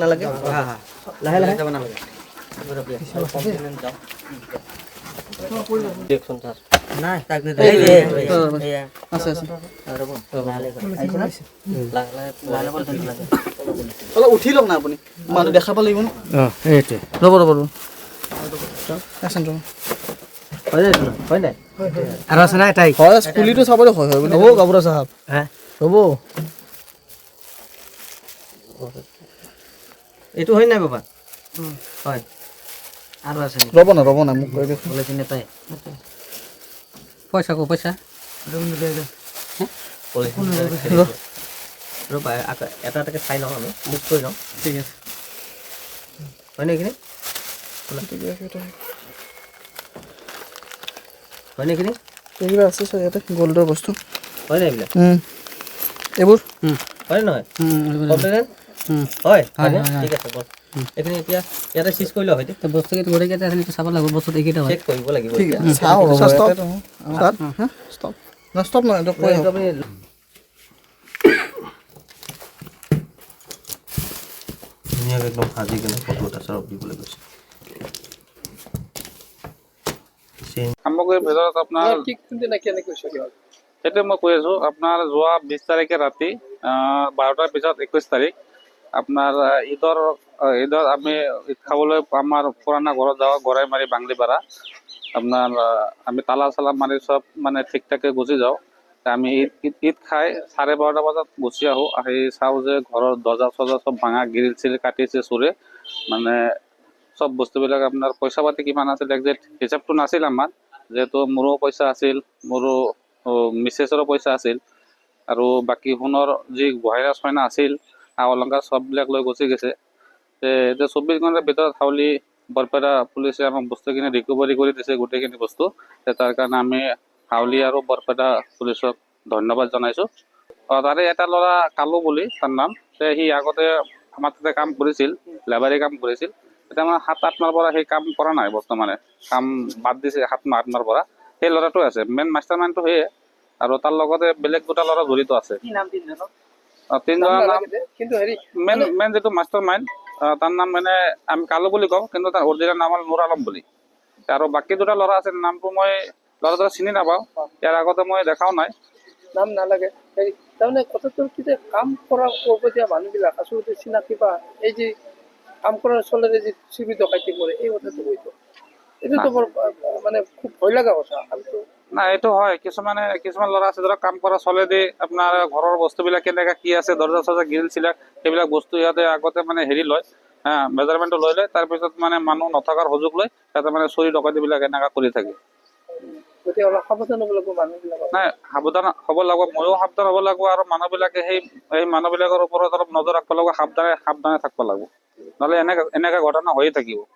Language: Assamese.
নালাগে লাহে লাহে যাব নালাগে দেখুন স্যাৰ না তাক দে আছে আছে ৰব লাহে লাহে বল লাগে অলপ উঠি লওক না আপুনি মানুহ দেখাব লাগিব ন এইতে ৰব ৰব ৰব আছেন ৰব হয় নাই আৰু আছে নাই তাই হয় পুলিটো চাবলৈ হয় হয় হ'ব গাবৰা সাহেব হ্যাঁ হ'ব এইটো হয় নাই বাবা হয় আৰু আছে ৰব না মোক কৈ দিয়ক বলে চিনে পায় পইচা কো পইচা ৰবা এটা এটাকে চাই লওঁ আমি মোক কৈ লওঁ ঠিক আছে হয় নেকি হয় নেকি এইবিলাক আছে চাগে ইয়াতে গোল্ডৰ বস্তু হয় নাই এইবিলাক এইবোৰ হয় নহয় হয় ঠিক আছে বস এখানে এতিয়া ইয়াতে সিজ কৰি লও হয়তো বস্তুকেইটা গোটেইকেইটা এখানে চাব লাগিব বস্তু এইকেইটা চেক কৰিব লাগিব ঠিক আছে চাও স্টপ স্টপ না স্টপ নহয় এটা কৈ আপুনি ধুনীয়াকৈ একদম ভাজি কিনে ফটো এটা চাওক দিবলৈ গৈছে সামগ্ৰীৰ ভিতৰত আপোনাৰ ঠিক কোনদিনা কেনে কৈছে সেইটো মই কৈ আছোঁ আপোনাৰ যোৱা 20 তাৰিখে ৰাতি 12টাৰ পিছত 21 তাৰিখ আপোনাৰ ঈদৰ আমি ঈদ খাবলৈ আমাৰ পুৰণা ঘৰত যাওঁ গড়াই মাৰি বাংলিপাৰা আপোনাৰ আমি তালা চালা মাৰি চব মানে ঠিক ঠাকে গুচি যাওঁ আমি ঈদ খাই 12:30 বজাত গুচি আহোঁ আহি চাওঁ যে ঘৰৰ দৰ্জা চৰ্জা চব ভাঙা গ্ৰিল চিল কাটিছে চোৰে মানে সব বস্তুবিলাক আপোনাৰ পইচা পাতি কিমান আছিল একজেক্ট হিচাপটো নাছিল আমাৰ যেহেতু মোৰো পইচা আছিল মোৰো মিছেছৰো পইচা আছিল আৰু বাকী সোণৰ যি গহনা চহনা আছিল অলংকাৰ সববিলাক লৈ গুচি গৈছে এতিয়া 24 ঘণ্টাৰ ভিতৰত হাউলি বৰপেটা পুলিচে আমাক বস্তুখিনি ৰিকভাৰী কৰি দিছে গোটেইখিনি বস্তু তাৰ কাৰণে আমি হাউলি আৰু বৰপেটা পুলিচক ধন্যবাদ জনাইছোঁ তাৰে এটা ল'ৰা কালু বুলি তাৰ নাম সি আগতে আমাৰ তাতে কাম কৰিছিল লেবাৰী কাম কৰিছিল এতিয়া মানে 7-8 মাহৰ পৰা সেই কাম কৰা নাই বৰ্তমানে কাম বাদ দিছে 7-8 মাহৰ পৰা সেই ল'ৰাটো আছে মেইন মাষ্টাৰ মাইণ্ডটো সেয়ে আৰু তাৰ লগতে বেলেগ দুটা ল'ৰা জড়িত আছে কি নাম তিনজনৰ নাম কিন্তু হেৰি মেইন যেটো মাষ্টাৰ মাইণ্ড তাৰ নাম মানে আমি কালু বুলি কওঁ কিন্তু তাৰ অৰিজিনেল নাম হ'ল নুৰ আলম বুলি আৰু বাকী দুটা ল'ৰা আছে নামটো মই ল'ৰাটো চিনি নাপাওঁ ইয়াৰ আগতে মই দেখাও নাই নাম নালাগে হেৰি তাৰমানে কথাটো কি যে কাম কৰা দিয়া মানুহবিলাক আচলতে চিনাকি বা এই যে কাম কৰাৰ চলেৰে যে চুৰি ডকাইতি কৰে এই কথাটো কৈছো এইটো বৰ মানে খুব ভয় লগা কথা আমিতো না এইটো হয় কিছুমান ল'ৰা আছে ধৰক কাম কৰা চলেদি আপোনাৰ ঘৰৰ বস্তুবিলাক কেনেকৈ কি আছে দৰ্জা চৰ্জা গ্ৰিল চিলাক সেইবিলাক বস্তু সিহঁতে আগতে মানে হেৰি লয় মেজাৰমেণ্টটো লৈ লয় তাৰপিছত মানে মানুহ নথকাৰ সুযোগ লৈ সিহঁতে মানে চুৰি ডকাইতিবিলাক এনেকুৱা কৰি থাকে গতিকে অলপ সাৱধান হ'ব লাগিব মানুহবিলাক নাই সাৱধান হ'ব লাগিব ময়ো সাৱধান হ'ব লাগিব আৰু মানুহবিলাকে সেই মানুহবিলাকৰ ওপৰত অলপ নজৰ ৰাখিব লাগিব সাৱধানে থাকিব লাগিব নহ'লে এনেকৈ ঘটনা হৈয়ে থাকিব